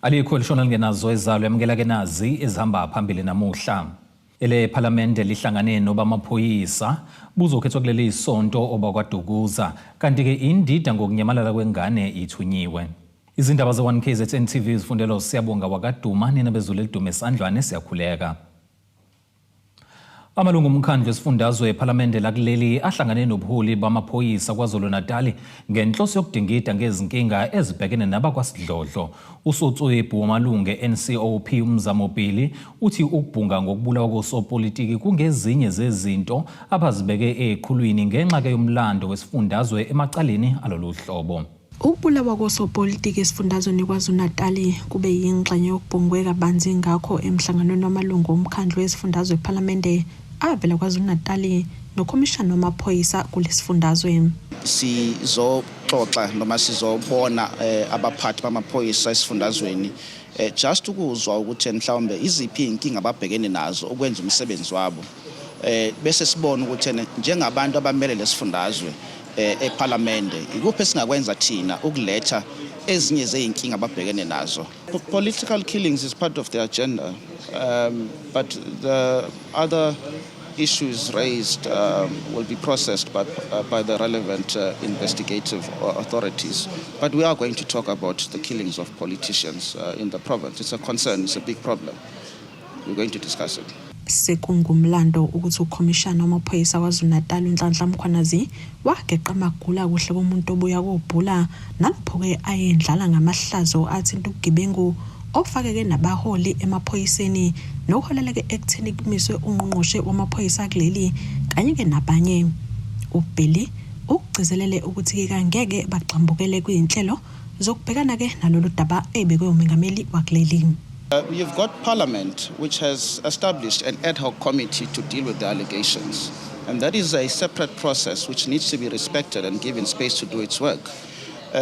Alikho elishona lingenazo ezalo yamukela ke nazi ezihamba phambili namuhla. Ele parliamente lihlangane nobamaphoyisa buzokhethwa kuleli sonto obakwaDukuza kanti ke indida ngokunyamalala kwengane ithunyiwe. Izindaba ze1KZN TV zifundelo Siyabonga wakaduma nina bezulu elidume esandlwane siyakhuleka. Amalungu omkhandlu esifundazwe eParliamente lakuleli ahlangane nobuholi bamaphoyisa KwaZulu-Natal ngenhloso yokudingida ngezinkinga ezibhekene nabakwasidlodlo. Usotswebhu wamalungu eNCOP uMzamobili uthi ukubhunga ngokubulawa kosopolitiki kungezinye zezinto abazibeke eqhulwini ngenxa yomlando wesifundazwe emacaleni alolu hlobo. Ukubulawa kosopolitiki esifundazweni KwaZulu-Natal kube yingxenye yokubhungweka banzi ngakho emhlanganweni wamalungu omkhandlu esifundazwe eParliamente avela KwaZulu-Natal nokomishana wamaphoyisa kulesifundazwe. Sizoxoxa noma sizobona abaphathi bamaphoyisa esifundazweni just ukuzwa ukuthi mhlawumbe iziphi inkinga ababhekene nazo ukwenza umsebenzi wabo. Bese sibona ukuthi njengabantu abamele lesifundazwe eParliamente ikuphi esingakwenza thina ukuletha ezinye zeinkinga ababhekene nazo. Political killings is part of the agenda, but the other issues raised will be processed by the relevant investigative authorities. But we are going to talk about the killings of politicians in the province. It's a concern, it's a big problem. We're going to discuss it. Sekungumlando ukuthi ukomishana wamaphoyisa KwaZulu-Natal uNhlanhla Mkhwanazi wageqa amagula kuhle komuntu obuya kobhula nalapho ke ayendlala ngamahlazo athinta ubugebengu ofakeke nabaholi emaphoyiseni noholeleke ekutheni kumiswe ungqongqoshe wamaphoyisa kuleli kanye ke nabanye. Ubhili ukugcizelele ukuthi ke ngeke baxambukele kwinhlelo zokubhekana ke nalolu daba ebekwe umengameli wakuleli. You've got Parliament, which has established an ad hoc committee to deal with the allegations. And that is a separate process which needs to be respected and given space to do its work.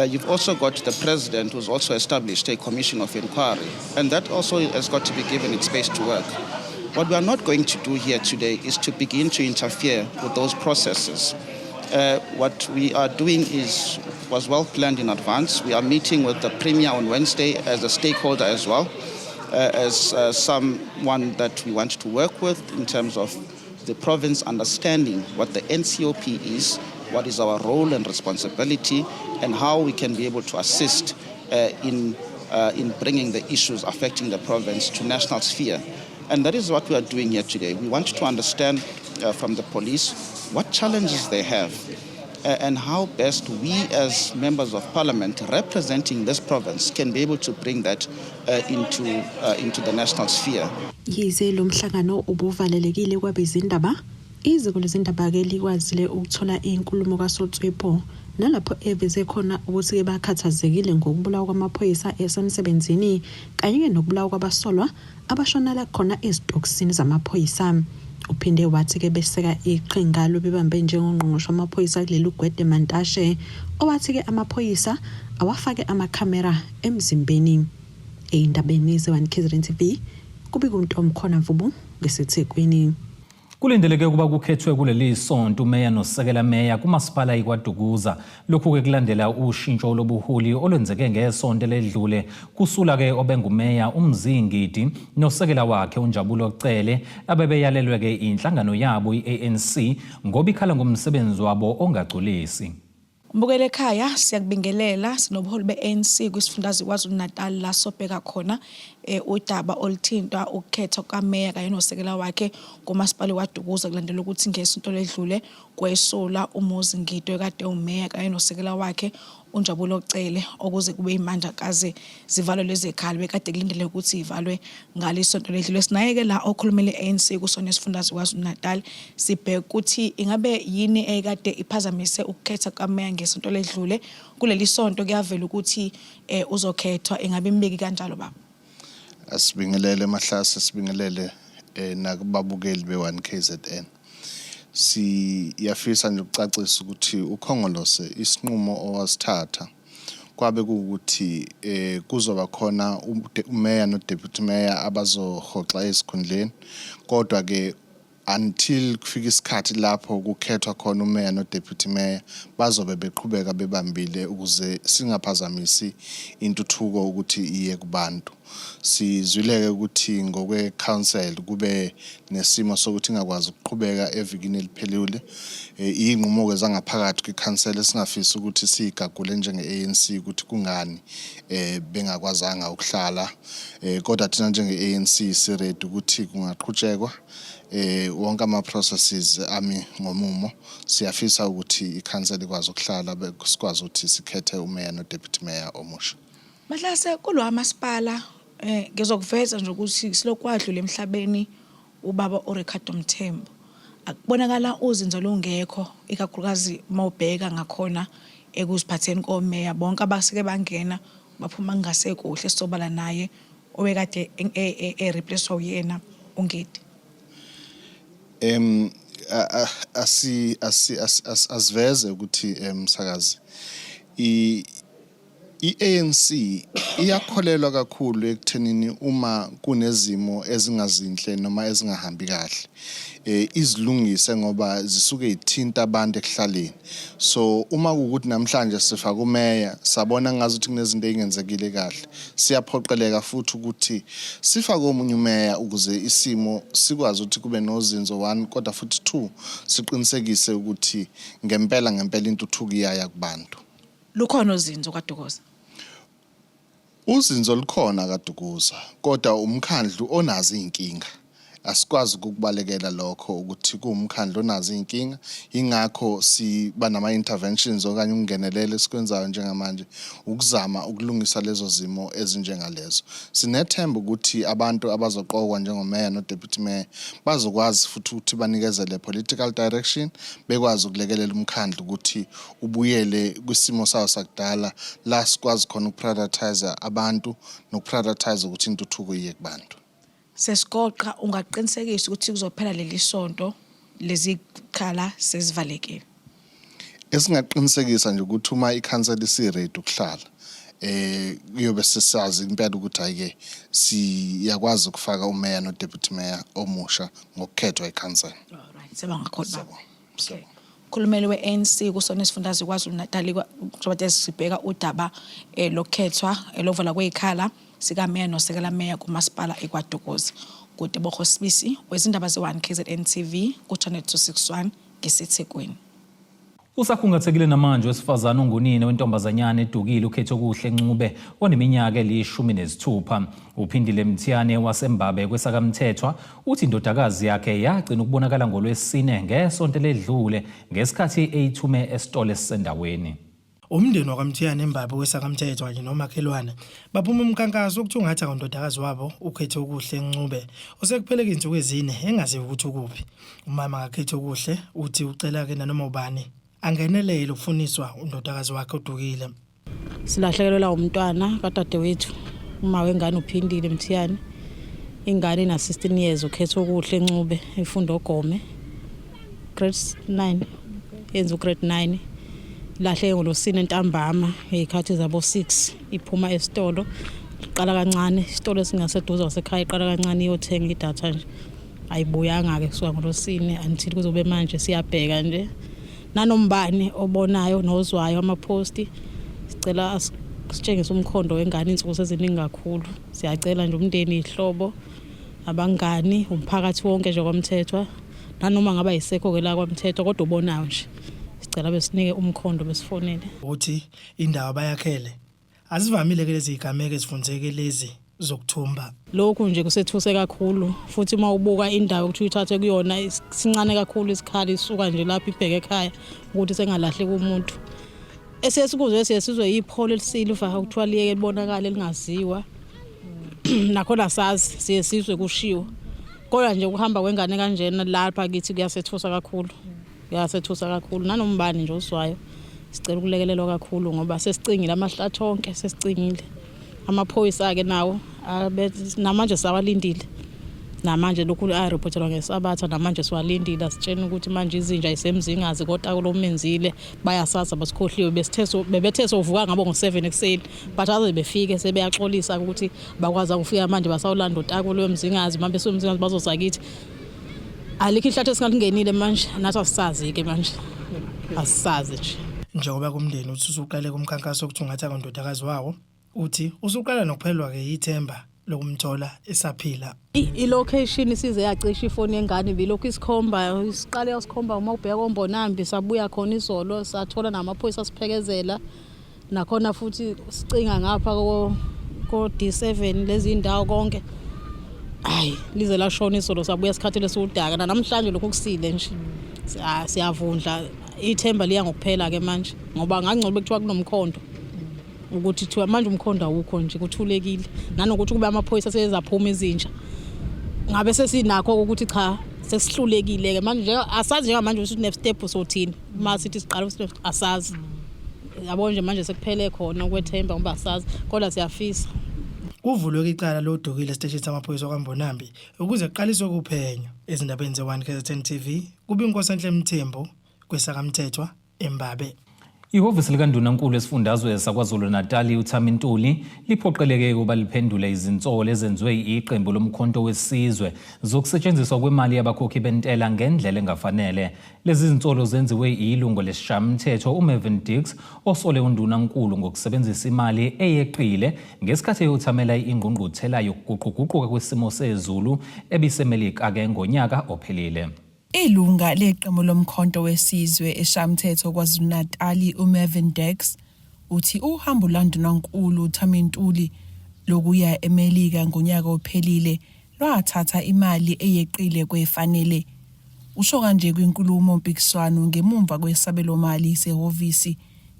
You've also got the President, who's also established a commission of inquiry. And that also has got to be given its space to work. What we are not going to do here today is to begin to interfere with those processes. What we are doing was well planned in advance. We are meeting with the Premier on Wednesday as a stakeholder as well. As someone that we want to work with in terms of the province understanding what the NCOP is, what is our role and responsibility, and how we can be able to assist in bringing the issues affecting the province to national sphere. And that is what we are doing here today. We want to understand from the police what challenges they have and how best we as members of Parliament representing this province can be able to bring that into the national sphere. Yize lo mhlangano ubuvalelekile kwabezindaba, iziko lezindaba ke likwazile ukuthola inkulumo kaSotswebhu nalapho eveze khona ukuthi ke bakhathazekile ngokubulawa kwamaphoyisa esemsebenzini kanye nokubulawa kwabasolwa abashonala khona ezitoksini zamaphoyisa. Uphinde wathi ke beseka iqhinga lobebambe njengongqongqoshe wamaphoyisa kuleli uGwede Mantashe owathi ke amaphoyisa awafake amakhamera emzimbeni. Eindabeni ze1KZN TV kubika uNtomkhona Mvubu ngesethekwini. Kulindeleke ukuba kukhethwe kuleli sonto umeya nosekela meya kumasipala ikwaDukuza. Lokhu ke kulandela ushintsho lobuholi olwenzeke ngesonto ledlule kusula ke obengumeya uMzingidi nosekela wakhe uNjabulo Cele abebeyalelwe ke inhlangano yabo iANC ngoba ikhala ngomsebenzi wabo ongagculisi. Mbukele ekhaya siyakubingelela sinobuholi beANC kwisifundazwe KwaZulu-Natal la sobheka khona udaba oluthinta ukukhethwa kameya kanye nosekela wakhe kumasipala kwaDukuza kulandela ukuthi ngesonto ledlule kwesula uMzingidi ekade umeya kanye nosekela wakhe uNjabulo Cele okuze kube imandla kaze zivalwe lezi zikhali bekade kulindele ukuthi ivalwe ngalisonto ledlule. Sinayeke la okhulumele ANC kusona isifundazwe KwaZulu-Natal sibheka ukuthi ingabe yini ekade iphazamise ukukhetha kameya ngesonto ledlule kuleli sonto kuyavela ukuthi uzokhethwa ingabe imbeki kanjalo baba. Asibingelele Mahlase, sibingelele nakubabukeli be1KZN. Siyafisa nje ukucacisa ukuthi ukhongolose isinqumo owasithatha kwabe ukuthi kuzoba khona umeya nodeputy mayor abazohoxa esikhundleni, kodwa ke until kufika isikhathi lapho kukhethwa khona umeya no deputy mayor bazobe beqhubeka bebambile ukuze singaphazamisi intuthuko ukuthi iye kubantu. Sizwileke ukuthi ngokwe council kube nesimo sokuthi ingakwazi ukuqhubeka evikini eliphelile. Inqumo zangaphakathi kwi-council esingafisa ukuthi sigagule njenge-ANC ukuthi kungani bengakwazanga ukuhlala, kodwa thina njenge-ANC siready ukuthi kungaqhutshekwa wonke ama-processes ami ngomumo. Siyafisa ukuthi i-council ikwazi ukuhlala sikwazi ukuthi sikhethe umeya no deputy mayor omusha. Mahlase kulo amasipala ngizokuveza nje ukuthi silokwadlula emhlabeni ubaba uRicardo Mthembu. Akubonakala uzinzo lungekho ikakhulukazi mawubheka ngakhona ekuziphatheni komeya bonke abasike bangena baphuma ngasekuhle sisobala naye obekade replace uyena uNgidi. Asiveze ukuthi msakazi i-ANC iyakholelwa kakhulu ekuthenini uma kunezimo ezingazinhle noma ezingahambi kahle izilungise ngoba zisuke ithinta abantu ekuhlaleni. So uma ukuthi namhlanje sifaka umeya sabona ngazuthi kunezinto ezingenzekile kahle, siyaphoqeleka futhi ukuthi sifake omunye umeya ukuze isimo sikwazi ukuthi kube nozinzo 1 kodwa futhi 2 siqinisekise ukuthi ngempela intuthuko iyaya kubantu. Lukhona uzinzo kaDukuza. Uzinzo likhona kaDukuza kodwa umkhandlu onazo inkinga. Asikwazi ukubalekela lokho ukuthi kuumkhandlu onazo inkinga, ingakho siba nama interventions okanye ungenelele esikwenzayo njengamanje ukuzama ukulungisa lezo zimo ezinjengalezo. Sinethemba ukuthi abantu abazoqokwa njengomeya no deputy mayor bazokwazi futhi ukuthi banikezele political direction, bekwazi ukulekelela umkhandlu ukuthi ubuyele kwisimo sawo sakudala la sikwazi khona ukuprioritize abantu nokuprioritize ukuthi intuthuko iye kubantu. Sesigoqa ungaqinisekisa ukuthi kuzophela leli sonto lezi khala sezivalekile. Esingaqinisekisa nje ukuthi uma i-council isiready ukuhlala kuyobe sesazi impela ukuthi ayike siyakwazi ukufaka umeya no deputy mayor omusha ngokukhethwa i-council. Alright, sebangakhola. Okay. Khulumeli we-ANC kusona isifundazwe KwaZulu-Natal kuzobe sibheka udaba lokukhethwa lovala kwezikhala sika meya nosekela meya kumasipala eKwaDukuza. Kude boHosibisi wezindaba ze1 KZN TV ku channel 261 ngesethekwini. Usakhungathekile namanje wesifazana ungunini wentombazanyana edukile ukhetho kuhle Ncube oneminyaka eli-16. Uphindile Mthiyane waseMbabe kwesakamthethwa uthi indodakazi yakhe yagcina ukubonakala ngoLwesine ngesonto ledlule ngesikhathi eyithume esitolo esisendaweni. Umndeni wakwaMthiyane eMbabe kwesakamthethwa kanye nomakhelwane baphuma umkhankaso ukuthi ungathi akondodakazi wabo ukhetho kuhle Ncube osekupheleka insuku ezine engazi ukuthi ukuphi. Umama akhetho kuhle uthi ucela ke nanoma ubani angenelele ukufuniswa undodakazi wakhe odukile. Silahlekelwa umntwana kadadewethu uma wengane uphindile Mthiyane, ingane ina 16 years ukhetho kuhle Ncube ifunda ogome grade 9 yenza grade 9. Lahle ngoLosine ntambama ezikhathi zabo 6 iphuma esitolo iqala kancane isitolo singaseduze wasekhaya iqala kancane iyothenga idatha nje ayibuyanga ke kusuka ngoLosine until kuzobe manje siyabheka nje nanombani obonayo nozwayo ama-post sicela sitshengise umkhondo wengane insuku seziningi kakhulu. Siyacela nje umndeni ihlobo abangani umphakathi wonke nje kwamthethwa nanoma ngaba yisekho ke la kwamthethwa kodwa ubonayo nje sicela besinike umkhondo besifonele uthi indawo bayakhele azivamile ke lezi igameke ezifundzeke lezi zokuthumba. Lokhu nje kusethuse kakhulu futhi uma ubuka indawo ukuthi uyithathe kuyona sincane kakhulu isikhali isuka nje lapha ibheke ekhaya ukuthi sengalahle kumuntu. Esesikuze siyesizwe ipholo elisilver ukuthiwa liyeke libonakala elingaziwa nakhona sazi siyesizwe kushiwo kodwa nje ukuhamba kwengane kanjena lapha kithi kuyasethusa kakhulu. Yasethusa kakhulu nanombani nje oswayo sicela ukulekelelwa kakhulu ngoba sesicingile amahlathi onke sesicingile amaphoyisa ke nawo namanje sawalindile namanje lokhu areportelwa ngesabatha namanje siwalindile asitshena ukuthi manje izinja isemzingazi kodwa kulomenzile bayasaza basikhohliwe bebethe sovuka ngabo ngo7 ekseni but aze befike sebeyaxolisa ukuthi bakwazi ukufika manje basawulanda uTaku lwemzingazi mabe somzingazi bazosakithi Alikho ihlathi esingalingenile manje nathi asisazi ke manje. Asisazi nje. Njengoba kumndeni uthi usuqale kumkhankaso ukuthi ungatha kondodakazi wawo, uthi usuqala nokuphelwa ke ithemba lokumthola esaphila. I-location isize yacisha ifoni yengane bilokhu isikhomba isiqale yasikhomba uma ubheka kombonambi sabuya khona izolo sathola namaphoyisa siphekezela nakhona futhi sicinga ngapha ko D7 lezi indawo konke. Hayi lize la shona izolo sabuya sikhathele sudaka namhlanje lokho kusile nje. Siyavundla ithemba liya ngokuphela ke manje ngoba ngangcobe kuthiwa kunomkhondo. Ukuthi thiwa manje umkhondo awukho nje kuthulekile nanokuthi kube amaphoyisa sezaphuma izinja ngabe sesinakho ukuthi cha sesihlulekile ke manje asazi njengamanje ukuthi next step sothini masithi siqala ukuthi asazi yabo nje manje sekuphele khona ukwethemba ngoba asazi kodwa siyafisa kuvulwe icala lodukile station samaphoyisa kwaMbonambi ukuze kuqaliswe ukuphenya ezindabeni ze1 KZN TV kube inkosenhle Mthembu kwesakamthethwa eMbabe. Ihhovisi likaNdunankulu esifundazwe saKwaZulu-Natal uThami Ntuli liphoqeleke ukuba liphendule izinsolo ezenziwe iqembu lomkhonto wesizwe zokusetshenziswa kwemali yabakhokhi bentela ngendlela engafanele. Lezi zinsolo zenziwe ilungu lesishayamithetho uMervin Dix osole uNdunankulu ngokusebenzisa imali eyeqile ngesikhathi eyothamela ingqungquthela yokuguquguquka kwesimo sezulu ebiseMelika ke ngonyaka ophelile. Ilunga leqembu lomkhonto wesizwe eshamthetho kwaZulu-Natal uMervin Dix uthi uhambo lwaNdunankulu uThami Ntuli lokuya eMelika ngonyaka ophelile lwathatha imali eyeqile kwefanele. Usho kanje kwinkulumo mpikiswano ngemumva kwesabelo mali sehhovisi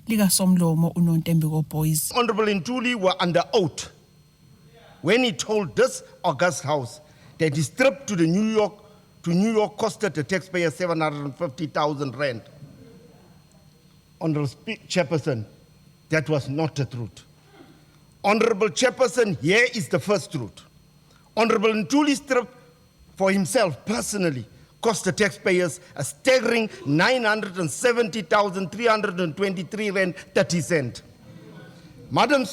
likaSomlomo uNontembeko Boys. Honorable Ntuli were under oath when he told this August House that his trip to New York costed the taxpayer 750,000 rand. Honorable Chairperson, that was not the truth. Honorable Chairperson, here is the first truth. Honorable Ntuli's trip for himself personally cost the taxpayers a staggering 970,323 rand 30 cents. Madam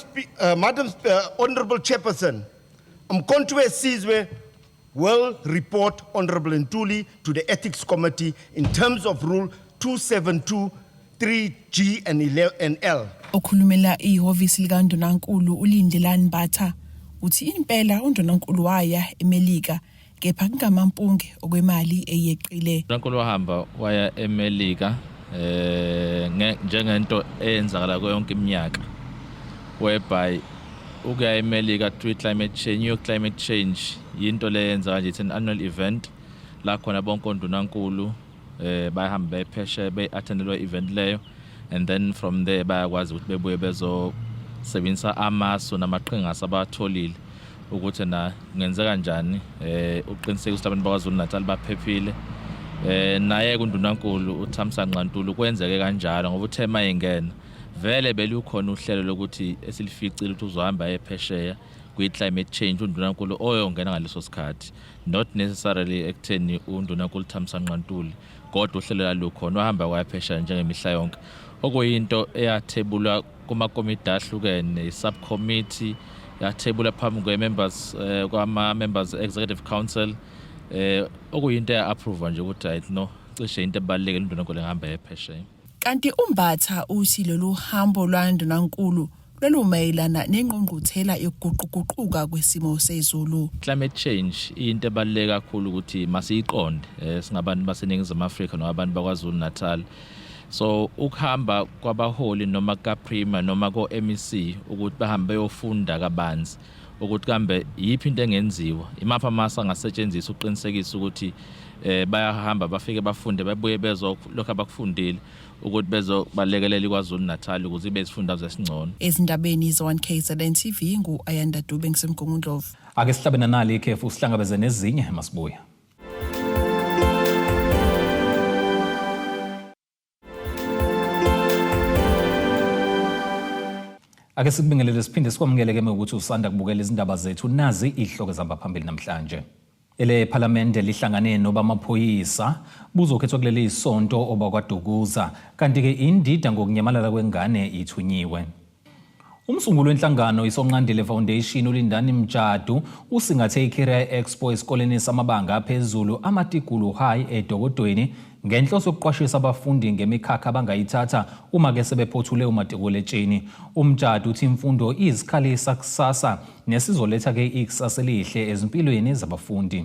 Honorable Chairperson, Umkhonto wesizwe will report Honorable Ntuli to the Ethics Committee in terms of Rule 272, 3G and L. Okhulumela ihhovisi likaNdunankulu uLindelani Mbatha uthi impela uNdunankulu waya eMelika kepha kungamampunge okwemali eyeqile. uNdunankulu wahamba waya eMelika njengento eyenzakala yonke iminyaka whereby ukuya eMelika to climate change, new climate change yinto leyenza kanje it's an annual event la khona bonke uNdunankulu bahamba bepheshe beattendelwa event leyo and then from there bayakwazi ukuthi bebuye bezosebenzisa amasu namaqhinga asabatholile ukuthi na kungenzeka kanjani uqiniseke ukuthi abantu bakwaZulu-Natal baphephile naye kuNdunankulu uThamsanqa Ntuli kwenzeke kanjalo ngoba uthema ingena vele belukhona uhlelo lokuthi esilificile ukuthi uzohamba ephesheya kwi-climate change uNdunankulu oyongena ngaleso sikhathi not necessarily ekutheni uNdunankulu Thamsanqa Ntuli kodwa uhlelo lalukhona wahamba kwaphesheya njengemihla yonke okuyinto eyathebulwa kumakomiti ahlukene i-subcommittee yathebula phambi kwe-members kwama-members executive council okuyinto ya-approve nje ukuthi ayithi no cishe into ebalulekile uNdunankulu engahamba ephesheya. Kanti uMbatha uthi lolu hambo lwaNdunankulu lolumayelana nengqungquthela yokuguquguquka kwesimo sezulu. Climate change into ebaluleke kakhulu ukuthi masiyiqonde singabantu baseNingizimu Afrika nabantu bakwaZulu-Natal. So ukuhamba kwabaholi noma kaPrima noma ko-MEC ukuthi bahambe beyofunda kabanzi ukuthi kambe yiphi into engenziwa imapha amasa angasetshenziswa uqinisekisa ukuthi bayahamba bafike bafunde babuye lokho abakufundile ukuthi bezobalekelela kwaZulu-Natal ukuze ibe isifundazwe esingcono. Ezindabeni zo1 KZN TV ngu-Ayanda Dube ngisemgungundlovu. Ake sihlabene nali ikhefu sihlangabeze nezinye masibuya. Ake sikubingelele siphinde sikwamukeleke ukuthi usanda kubukela izindaba zethu nazi ihloko zamba phambili namhlanje. Ele parliament lihlangane nobamaphoyisa buzokhethwa kuleli isonto obakwaDukuza kanti ke indida ngokunyamalala kwengane ithunyiwe. Umsunguli wenhlangano iSonqandile Foundation uLindani Mjadu usingathe iCareer Expo esikoleni samabanga aphezulu amaTigulu High eDokodweni ngenhloso yokuqwashisa abafundi ngemikhakha abangayithatha uma ke sebephothule umatikuletsheni. Umjadu uthi imfundo izikhali sakusasa nesizoletha ke ikusasa elihle ezimpilweni zabafundi.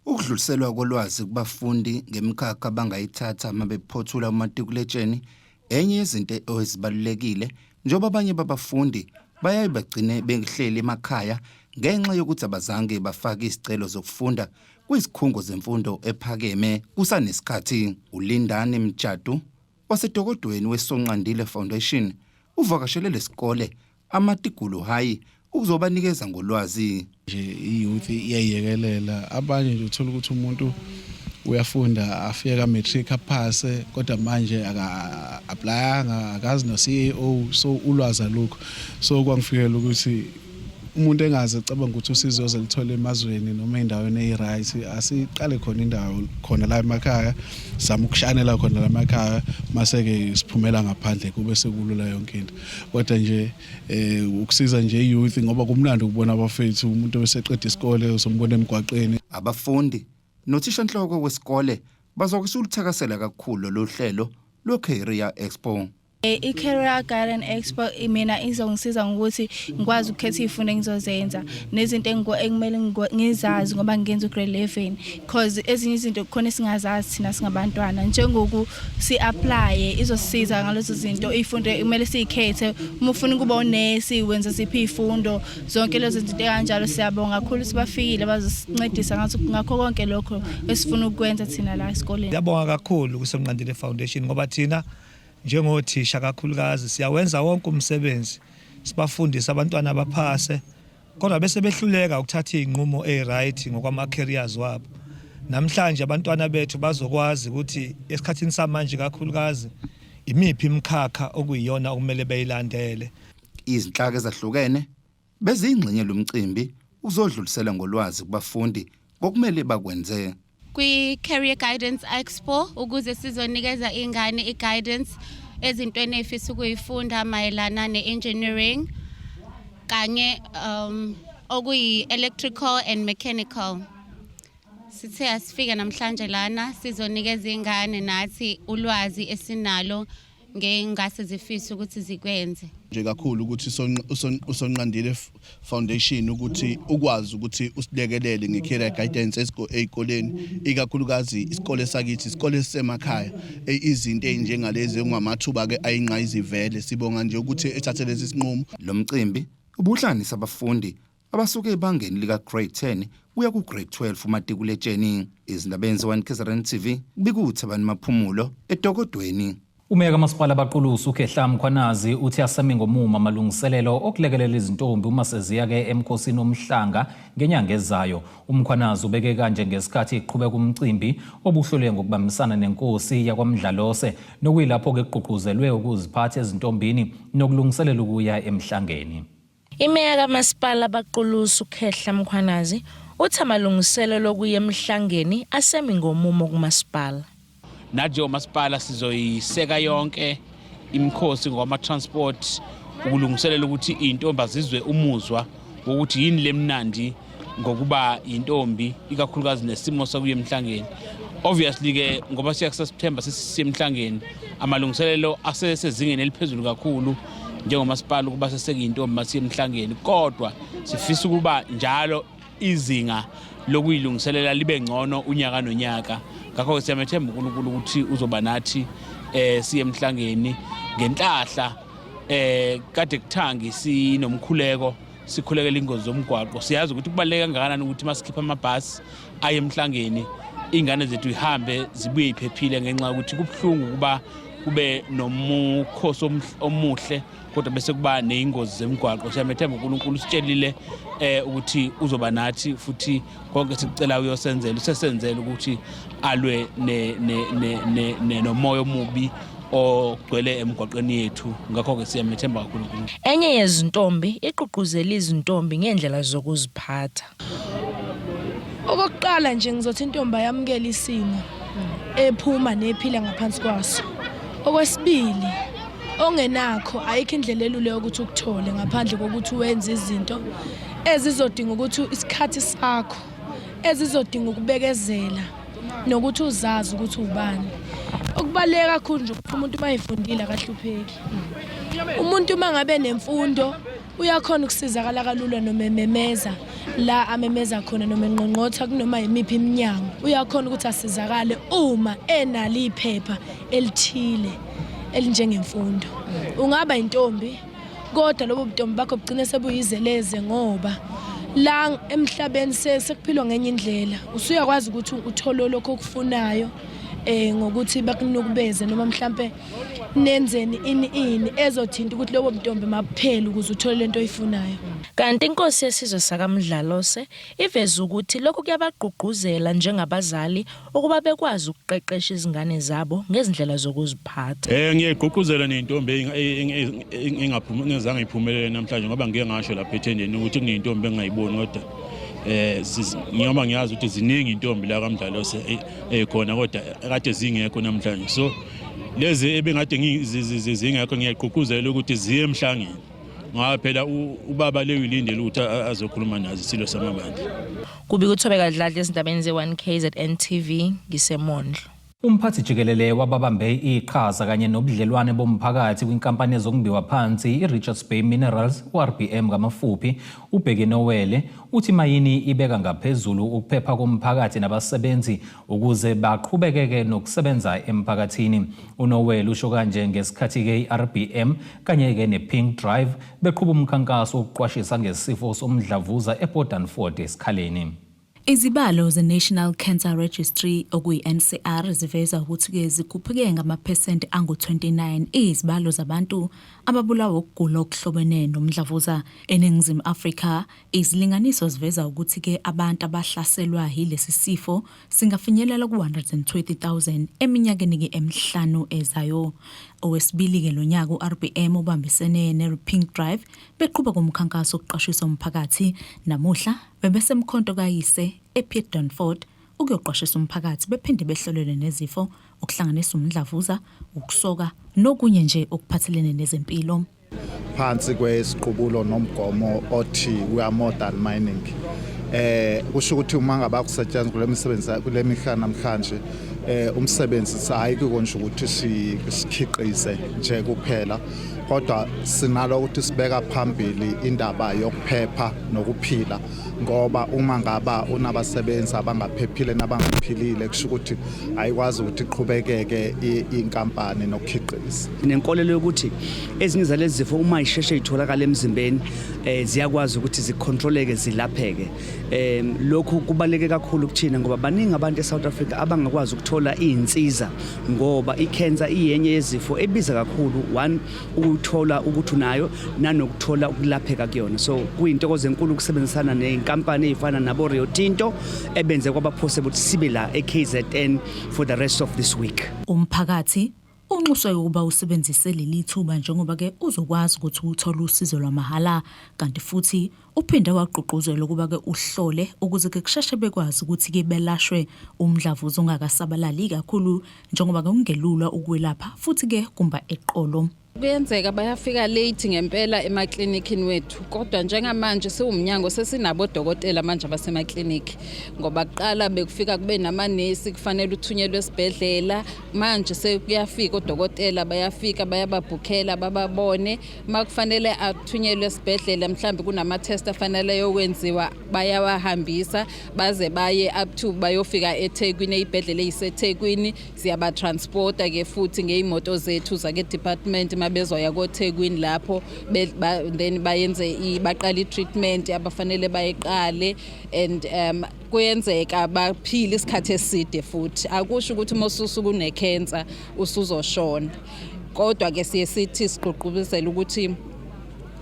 Ukudluliselwa kolwazi kubafundi ngemikhakha abangayithatha uma bephothula umatikuletsheni enye yezinto ezibalulekile njengoba abanye babafundi bayaye bagcine behleli emakhaya ngenxa yokuthi abazange bafake izicelo zokufunda kwizikhungo zemfundo ephakeme kusanesikhathi. uLindani Mjadu waseDokodweni weSonqandile Foundation uvakashele lesikole amaTigulu High ukuzobanikeza ngolwazi. Nje iyouth iyayekelela abanye nje uthola ukuthi umuntu uyafunda afika matric aphase kodwa manje aka-applyanga akazi no CEO so ulwazi alukho. So kwangifikela ukuthi umuntu engaze ecabanga ukuthi usizo ozelithola emazweni noma endaweni eyiright asiqale khona indawo khona la emakhaya sama ukushanela khona la emakhaya mase ke siphumela ngaphandle kube sekulula yonke into. Kodwa nje ukusiza nje youth ngoba kumnandi ukubona abafethu umuntu beseqeda isikole uzombona emgwaqeni. Abafundi nothisha nhloko wesikole bazokusuthakasela kakhulu lo hlelo lo Career Expo. I-Career Garden Expo mina izongisiza ngokuthi ngikwazi ukukhetha izifundo engizozenza nezinto engimele ngizazi ngoba ngenza ugrade 11 because ezinye izinto khona singazazi thina singabantwana njengoku si-apply izosisiza ngalezo zinto izifundo kumele siyikhethe uma ufuna ukuba unesi wenza ziphi izifundo zonke lezo zinto kanjalo. Siyabonga kakhulu sibafikile bazosincedisa ngakho konke lokho esifuna ukwenza thina la esikoleni. Ngiyabonga kakhulu kuSonqandile Foundation ngoba thina njengothisha kakhulukazi siyawenza wonke umsebenzi sibafundisa abantwana abaphase kodwa bese behluleka ukuthatha izinqumo eziright ngokwama careers wabo. Namhlanje abantwana bethu bazokwazi ukuthi esikhathini samanje kakhulukazi imiphi imikhakha okuyiyona okumele beyilandele. Izinhlaka ezahlukene bezingxenye lomcimbi uzodlulisela ngolwazi kubafundi ngokumele bakwenze. Kwi-Career Guidance Expo ukuze sizonikeza ingane i-guidance ezintweni efisa ukuyifunda mayelana ne-engineering kanye okuyi-electrical and mechanical. Sithe asifika namhlanje lana sizonikeza ingane nathi ulwazi esinalo ngengase zifisa ukuthi zikwenze. Nje kakhulu ukuthi uSonqandile Foundation ukuthi ukwazi ukuthi usilekelele ngeCareer Guidance ezikoleni ikakhulukazi isikole sakithi isikole sisemakhaya izinto ezinjengalezi ongamathuba ke ayinqayizivele. Sibonga nje ukuthi ethathe lezi sinqumo. Lo mcimbi ubuhlanganisa abafundi abasuke ebangeni lika grade 10 kuya ku grade 12 umatikuletsheni. Izindaba ezenziwa KZN TV bikuthi abantu maphumulo eDokodweni. Umeka kamasipala baqulusa uKhehla Mkhwanazi uthi asemi ngomuma amalungiselelo okulekelela izintombi uma seziya ke emkhosini omhlanga ngenyanga ezayo. Umkhwanazi ubeke kanje ngesikhathi iqhubeka umcimbi obuhlolwe ngokubambisana nenkosi yakwamdlalose nokuyilapho ke kuququzelwe ukuziphatha ezintombini nokulungiselela ukuya emhlangeni. Imeka kamasipala baqulusa uKhehla Mkhwanazi uthi amalungiselelo lokuya emhlangeni asemi ngomuma kumasipala. Najo masipala sizoyiseka yonke imkhosi ngoma transport ukulungiselela ukuthi intombi azizwe umuzwa ukuthi yini lemnandi ngokuba intombi ikakhulukazi nesimo sokuya emhlangeni. Obviously ke ngoba siya September sesiya emhlangeni amalungiselelo asesezingeni eliphezulu kakhulu njengomasipala ukuba seseke intombi masiya emhlangeni kodwa sifisa ukuba njalo izinga lokuyilungiselela libe ngcono unyaka nonyaka. Ngakho siyamethemba uNkulunkulu ukuthi uzoba nathi siye emhlangeni ngenhlahla kade kuthangi sinomkhuleko sikhulekela ingozi zomgwaqo. Siyazi ukuthi kubaleka kangakanani ukuthi masikhipha amabhasi aye emhlangeni ingane zethu ihambe zibuye iphephile ngenxa ukuthi kubhlungu kuba kube nomukhosi omuhle kodwa bese kuba neingozi zemgwaqo. Siyamethemba uNkulunkulu sitshelile ukuthi uzoba nathi futhi konke sicela uyosenzela usesenzela ukuthi alwe nomoya omubi ogcwele emgwaqeni yethu. Ngakho ke siyamethemba kakhulu. Enye yezintombi iququzela izintombi ngendlela zokuziphatha. Okokuqala nje ngizothi intombi ayamukela isimo ephuma nephila ngaphansi kwaso. Okwesibili ongenakho ayikho indlela elule ukuthi ukuthole ngaphandle kokuthi wenze izinto ezizodinga ukuthi isikhathi sakho, ezizodinga ukubekezela nokuthi uzazi ukuthi ubani. Okubaleka kakhulu nje ukuthi umuntu mayifundile akahlupheki. Umuntu mangabe nemfundo uyakhona ukusizakala kalula nomemeza la amemeza khona noma enqonqotha kunoma yimiphi iminyango. Uyakhona ukuthi asizakale uma enalo iphepha elithile elinjengemfundo. Ungaba intombi kodwa lobo butombi bakho bugcine sebuyizeleze ngoba la emhlabeni sekuphilwa ngenye indlela. Usuyakwazi ukuthi uthole lokho okufunayo ngokuthi bakunukubeze noma mhlambe nenzeni ini ezothinta ukuthi lobo butombi maphele ukuze uthole lento oyifunayo. Kanti inkosi yesizwe sakaMdlalose iveza ukuthi lokhu kuyabagqugquzela njengabazali ukuba bekwazi ukuqeqesha izingane zabo ngezindlela zokuziphatha. Ngiyagqugquzela nentombi engingazange iphumelele namhlanje ngoba ngeke ngasho lapha ethendeni ukuthi kunentombi engayiboni kodwa ngiyoma ngiyazi ukuthi ziningi intombi la kaMdlalose ekhona kodwa kade zingekho namhlanje. So lezi ebengade ngizingekho ngiyagqugquzela ukuthi ziye emhlangeni. Ngoba phela ubaba leyo ilindele ukuthi azokhuluma nazi isilo samabandla. Kubika uThobeka Dladla ezindabeni ze1KZN TV ngisemondlo. Umphathi jikelele wababambe iqhaza kanye nobudlelwane bomphakathi kwinkampani ezokubhiwa phansi iRichards Bay Minerals uRBM ngamafuphi uBheki Nowele uthi mayini ibeka ngaphezulu ukuphepha komphakathi nabasebenzi ukuze baqhubekeke nokusebenza emphakathini. uNowele usho kanje ngesikhathi ke iRBM kanye ke nePink Drive beqhuba umkhankaso wokuqwashisa ngesifo somdlavuza ePort Fort esikhaleni. Izibalo ze-National Cancer Registry okuyi-NCR ziveza ukuthi-ke zikhuphuke ngamaphesenti angu-29 izibalo zabantu ababulawa ukugula okuhlobene nomdlavuza eNingizimu Afrika. Izilinganiso ziveza ukuthi-ke abantu abahlaselwa yilesi sifo singafinyelela ku-120,000 eminyakeni emihlanu ezayo. Owesibili-ke lo nyaka uRBM ubambisene nePink Drive beqhuba komkhankaso wokuqwashisa umphakathi. Namuhla bebesemkhonto kayise ePort Fort ukuyoqwashisa umphakathi bephinde behlolele nezifo okuhlanganisa umdlavuza, ukusoka nokunye nje okuphathelene nezempilo. Phansi kwesiqubulo nomgomo othi we are more than mining. Kusho ukuthi uma ngaba kusetshenziswa kulemisebenzi kulemihla namhlanje umsebenzi sayike konje ukuthi sikhiqize nje kuphela kodwa sinalo ukuthi sibeka phambili indaba yokuphepha nokuphila ngoba uma ngaba unabasebenzi abangaphephile nabangaphilile kusho ukuthi ayikwazi ukuthi iqhubekeke inkampani nokukhiqiza. Nenkolelo yokuthi ezinye zalezi zifo uma isheshe itholakala emzimbeni ziyakwazi ukuthi zicontroleke zilapheke. Lokhu kubaleke kakhulu kuthina ngoba baningi abantu eSouth Africa abangakwazi ukuthola izinsiza ngoba icancer iyenye yezifo ebiza kakhulu. One ukuthola ukuthi unayo nanokuthola ukulapheka kuyona. So kuyintokozo enkulu ukusebenzisana nenkampani ezifana nabo Rio Tinto ebenze kwaba possible ukuthi sibe la eKZN for the rest of this week. Umphakathi unxuswe ukuba usebenzise leli thuba njengoba ke uzokwazi ukuthi uthole usizo lwamahala kanti futhi uphinde wagqugquzela ukuba ke uhlole ukuze ke kusheshe bekwazi ukuthi ke belashwe umdlavuza ongakasabalali kakhulu njengoba ke ungelula ukwelapha futhi ke kumba eqolo. Kuyenzeka bayafika late ngempela emaklinikini wethu kodwa njengamanje siwumnyango sesinabo odokotela manje abasemakliniki ngoba kuqala bekufika kube namanesi kufanele uthunyelwe esibhedlela manje sekuyafika odokotela bayafika bayababhukhela bababone makufanele athunyelwe esibhedlela mhlambe kunama test afanele yokwenziwa bayawahambisa baze baye up to bayofika eThekwini ezibhedlela eziseThekwini siyaba transporta ke futhi ngeimoto zethu zake department mabezoya koThekwini lapho then bayenze baqala treatment abafanele bayiqale and kuyenzeka baphila isikhathi eside futhi akusho ukuthi mosusu kune cancer usuzoshona kodwa ke sithi siqhuqhubezela ukuthi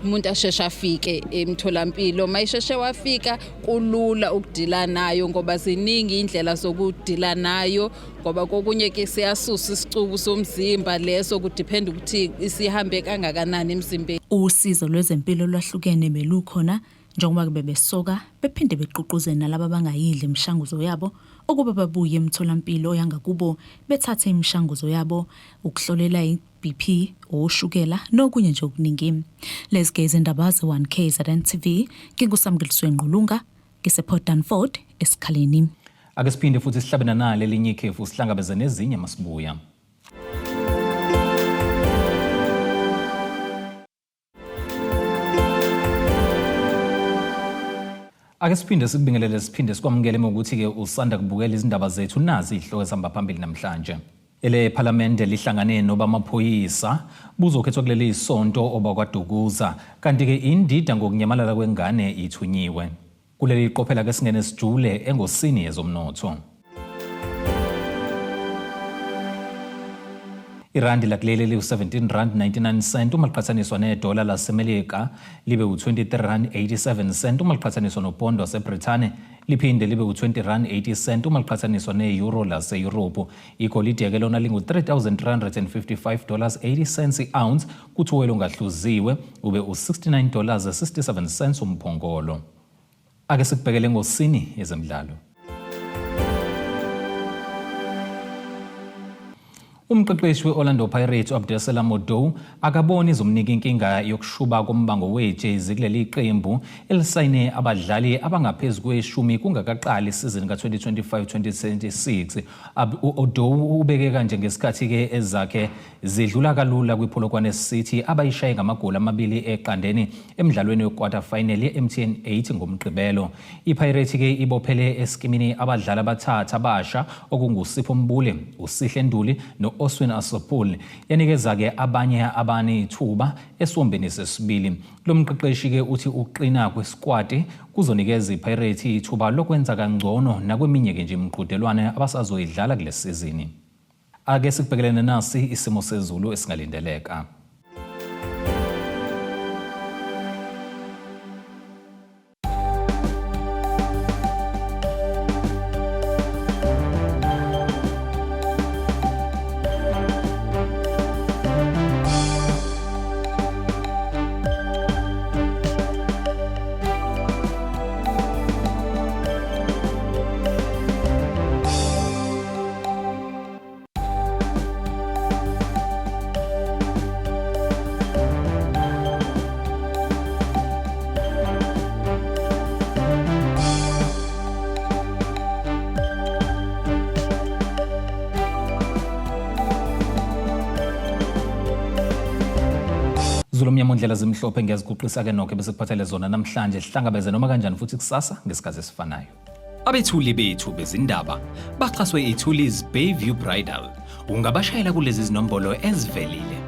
umuntu asheshe afike emtholampilo mayisheshe wafika kulula ukudila nayo ngoba ziningi indlela zokudila nayo ngoba kokunye ke siyasusa isicubu somzimba leso kudepend ukuthi isihambe kangakanani emzimbeni. Usizo lwezempilo lwahlukene belukhona njengoba bebesoka bephinde beqhuquze nalabo abangayidli imishanguzo yabo ukuba babuye emtholampilo yangakubo bethathe imishanguzo yabo ukuhlolela BP, oshukela nokunye nje okuningi. Lezi ke izindaba ze-1 KZN TV nginguSamgeliswe Ngqulunga ngisePort Danford esikhaleni. Ake siphinde futhi sihlabena nale linye ikhefu sihlangabeze nezinye masibuya. Ake siphinde sikubingelele siphinde sikwamukele ukuthi ke usanda kubukela izindaba zethu nazi ihloko esihamba phambili namhlanje. Ele parliament lihlangane nobamaphoyisa buzokhethwa kuleli isonto obakwaDukuza kanti ke indida ngokunyamalala kwengane ithunyiwe. Kuleli iqophela ke singene sijule engosini yezomnotho. Irandi lakuleli li-17.99 uma liqhathaniswa nedola laseMelika libe u-23.87 uma liqhathaniswa nopondo waseBrithani liphinde libe u-20.80 uma liqhathaniswa ne-euro lase-Europe. Igolide ke lona lingu-$3,355.80 i-ounce kuthi uwelo ngahluziwe ube u-$69.67 umphongolo. Ake sikubhekele ngosini yezemidlalo. Umqeqeshi we-Orlando Pirates Abdesalam Odou akaboni izomnika inkinga yokushuba kombango we-Jazz kuleli iqembu elisayine abadlali abangaphezulu kweshumi kungakaqali isizini ka-2025-2026. Odou ubeke kanje ngesikhathi ke ezakhe zidlula kalula kwiPolokwane City abayishaye ngamagoli 2 eqandeni emidlalweni we-quarter final ye-MTN 8 ngomgqibelo. iPirates ke ibophele eskimini abadlali abathathu abasha okungusipho Mbule, uSihle Nduli no Oswin Asopul yanikeza ke abanye ithuba esiwombeni sesibili. Lo mqeqeshi ke uthi uqina kwesquad kuzonikeza iPirates ithuba lokwenza kangcono nakweminye ke nje imiqhudelwane abasazoyidlala kule sizini. Ake sikubhekelene nasi isimo sezulu esingalindeleka. Zulumnyama undlela zimhlophe ngiyaziguqisa ke nokho bese kuphathele zona namhlanje sihlangabeze noma kanjani futhi kusasa ngesikhathi esifanayo. Abethuli bethu bezindaba baxhaswe iThulis Bayview Bridal. Ungabashayela kulezi zinombolo ezivelile